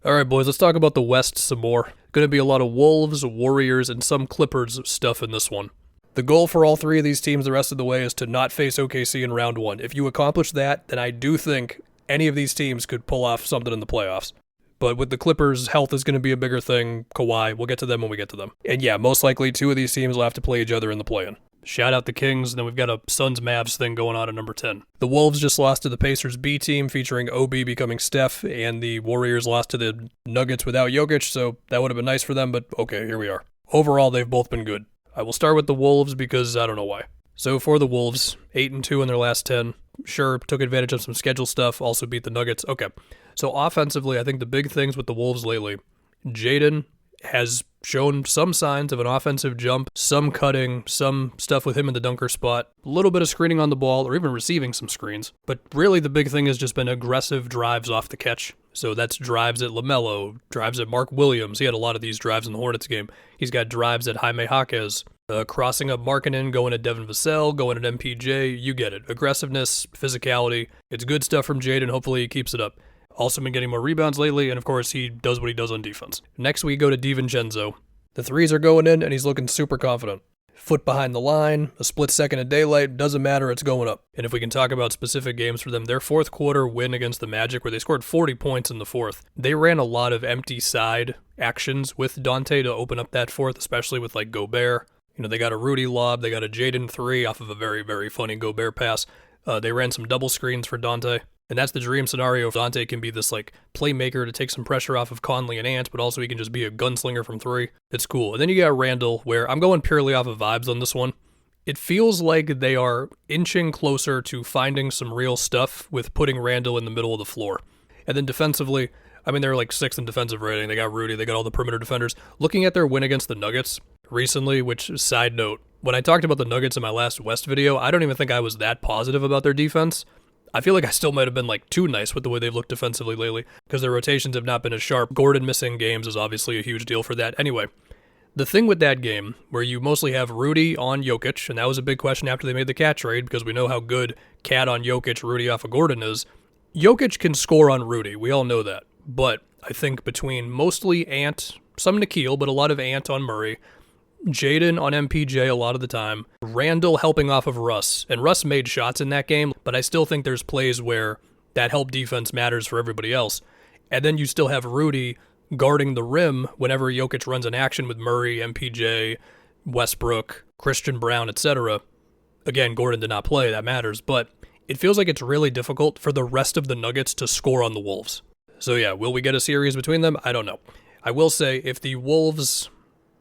Alright, boys, let's talk about the West some more. Gonna be a lot of Wolves, Warriors, and some Clippers stuff in this one. The goal for all three of these teams the rest of the way is to not face OKC in round one. If you accomplish that, then I do think any of these teams could pull off something in the playoffs. But with the Clippers, health is going to be a bigger thing. Kawhi, we'll get to them when we get to them. And yeah, most likely two of these teams will have to play each other in the play-in. Shout out the Kings, and then we've got a Suns-Mavs thing going on at number 10. The Wolves just lost to the Pacers B team, featuring OB becoming Steph, and the Warriors lost to the Nuggets without Jokic, so that would have been nice for them, but okay, here we are. Overall, they've both been good. I will start with the Wolves because I don't know why. So for the Wolves, 8-2 in their last 10. Sure, took advantage of some schedule stuff, also beat the Nuggets. Okay. So offensively, I think the big things with the Wolves lately, Jaden has shown some signs of an offensive jump, some cutting, some stuff with him in the dunker spot, a little bit of screening on the ball, or even receiving some screens. But really the big thing has just been aggressive drives off the catch. So that's drives at LaMelo, drives at Mark Williams. He had a lot of these drives in the Hornets game. He's got drives at Jaime Jaquez, crossing up Markkanen, going at Devin Vassell, going at MPJ. You get it. Aggressiveness, physicality. It's good stuff from Jaden. Hopefully he keeps it up. Also been getting more rebounds lately, and of course he does what he does on defense. Next we go to DiVincenzo. The threes are going in, and he's looking super confident. Foot behind the line, a split second of daylight, doesn't matter, it's going up. And if we can talk about specific games for them, their fourth quarter win against the Magic, where they scored 40 points in the fourth, they ran a lot of empty side actions with Dante to open up that fourth, especially with like Gobert. You know, they got a Rudy lob, they got a Jaden 3 off of a very, very funny Gobert pass. They ran some double screens for Dante. And that's the dream scenario. Dante can be this like playmaker to take some pressure off of Conley and Ant, but also he can just be a gunslinger from three. It's cool. And then you got Randall, where I'm going purely off of vibes on this one. It feels like they are inching closer to finding some real stuff with putting Randall in the middle of the floor. And then defensively, I mean, they're like 6th in defensive rating. They got Rudy, they got all the perimeter defenders. Looking at their win against the Nuggets recently, which, side note, when I talked about the Nuggets in my last West video, I don't even think I was that positive about their defense. I feel like I still might have been like too nice with the way they've looked defensively lately, because their rotations have not been as sharp. Gordon missing games is obviously a huge deal for that. Anyway, the thing with that game, where you mostly have Rudy on Jokic, and that was a big question after they made the Cat trade, because we know how good Cat on Jokic, Rudy off of Gordon is. Jokic can score on Rudy, we all know that. But I think between mostly Ant, some Nikhil, but a lot of Ant on Murray, Jaden on MPJ a lot of the time, Randall helping off of Russ, and Russ made shots in that game, but I still think there's plays where that help defense matters for everybody else. And then you still have Rudy guarding the rim whenever Jokic runs an action with Murray, MPJ, Westbrook, Christian Brown, etc. Again, Gordon did not play, that matters, but it feels like it's really difficult for the rest of the Nuggets to score on the Wolves. So yeah, will we get a series between them? I don't know. I will say, if the Wolves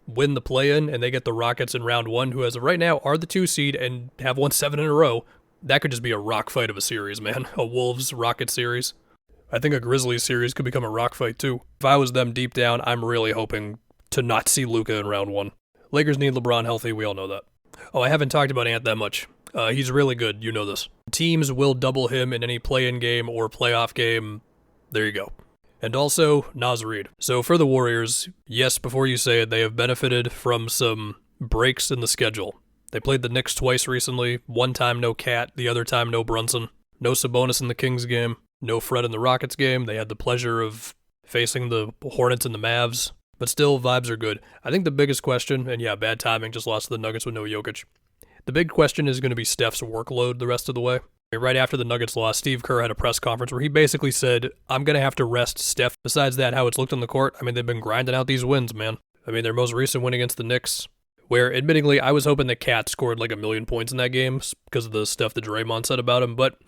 win the play-in and they get the Rockets in round one, who as of right now are the 2 seed and have won 7 in a row, that could just be a rock fight of a series, man. A Wolves-Rockets series. I think a Grizzlies series could become a rock fight too. If I was them deep down, I'm really hoping to not see Luka in round one. Lakers need LeBron healthy, we all know that. Oh, I haven't talked about Ant that much. He's really good, you know this. Teams will double him in any play-in game or playoff game. There you go. And also, Naz Reid. So for the Warriors, yes, before you say it, they have benefited from some breaks in the schedule. They played the Knicks twice recently. One time no Cat, the other time no Brunson. No Sabonis in the Kings game. No Fred in the Rockets game. They had the pleasure of facing the Hornets and the Mavs. But still, vibes are good. I think the biggest question, and yeah, bad timing, just lost to the Nuggets with no Jokic. The big question is going to be Steph's workload the rest of the way. Right after the Nuggets lost, Steve Kerr had a press conference where he basically said, I'm going to have to rest Steph. Besides that, how it's looked on the court, I mean, they've been grinding out these wins, man. I mean, their most recent win against the Knicks, where admittingly, I was hoping that Cat scored like 1,000,000 points in that game because of the stuff that Draymond said about him, but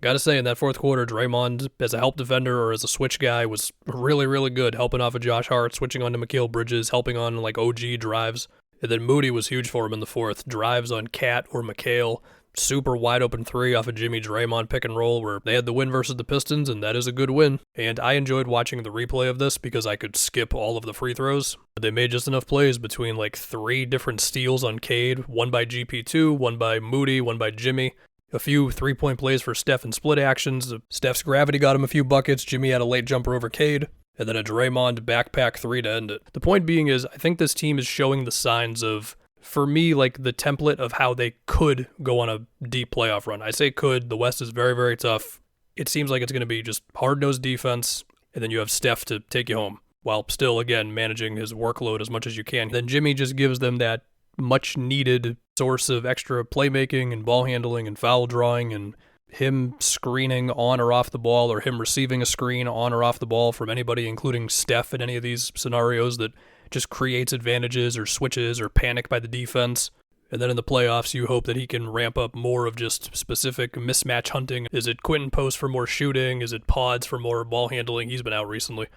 gotta say, in that fourth quarter, Draymond, as a help defender or as a switch guy, was really, really good, helping off of Josh Hart, switching on to Mikal Bridges, helping on like OG drives. And then Moody was huge for him in the fourth, drives on Cat or Mikal. Super wide open 3 off of Jimmy Draymond pick and roll, where they had the win versus the Pistons, and that is a good win. And I enjoyed watching the replay of this because I could skip all of the free throws. But they made just enough plays between like 3 different steals on Cade, one by GP2, one by Moody, one by Jimmy. A few 3-point plays for Steph and split actions. Steph's gravity got him a few buckets. Jimmy had a late jumper over Cade. And then a Draymond backpack 3 to end it. The point being is, I think this team is showing the signs of, for me, like the template of how they could go on a deep playoff run. I say could, the West is very, very tough. It seems like it's going to be just hard-nosed defense and then you have Steph to take you home, while still, again, managing his workload as much as you can. Then Jimmy just gives them that much-needed source of extra playmaking and ball handling and foul drawing, and him screening on or off the ball, or him receiving a screen on or off the ball from anybody, including Steph in any of these scenarios, that just creates advantages or switches or panic by the defense. And then in the playoffs, you hope that he can ramp up more of just specific mismatch hunting. Is it Quentin Post for more shooting? Is it Pods for more ball handling? He's been out recently.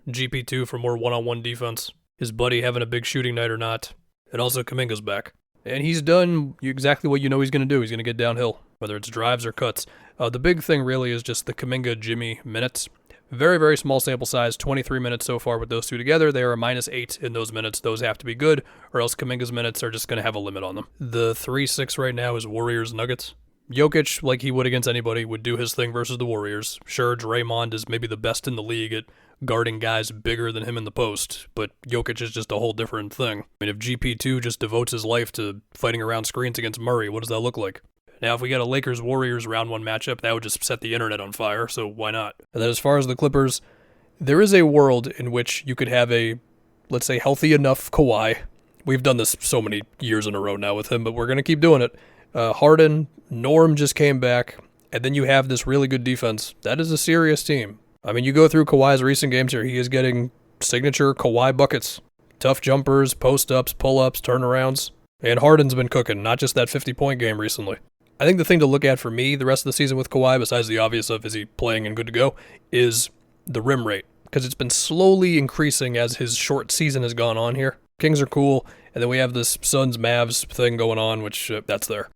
GP2 for more one-on-one defense. Is Buddy having a big shooting night or not? And also Kuminga's back. And he's done exactly what you know he's going to do. He's going to get downhill, whether it's drives or cuts. The big thing really is just the Kuminga-Jimmy minutes. Very, very small sample size, 23 minutes so far with those two together. They are a -8 in those minutes. Those have to be good, or else Kuminga's minutes are just going to have a limit on them. The 3-6 right now is Warriors-Nuggets. Jokic, like he would against anybody, would do his thing versus the Warriors. Sure, Draymond is maybe the best in the league at guarding guys bigger than him in the post, but Jokic is just a whole different thing. I mean, if GP2 just devotes his life to fighting around screens against Murray, what does that look like? Now, if we got a Lakers-Warriors round 1 matchup, that would just set the internet on fire, so why not? And then as far as the Clippers, there is a world in which you could have a, let's say, healthy enough Kawhi. We've done this so many years in a row now with him, but we're going to keep doing it. Harden, Norm just came back, and then you have this really good defense. That is a serious team. I mean, you go through Kawhi's recent games here, he is getting signature Kawhi buckets. Tough jumpers, post-ups, pull-ups, turnarounds. And Harden's been cooking, not just that 50-point game recently. I think the thing to look at for me the rest of the season with Kawhi, besides the obvious of is he playing and good to go, is the rim rate. Because it's been slowly increasing as his short season has gone on here. Kings are cool, and then we have this Suns-Mavs thing going on, which that's there.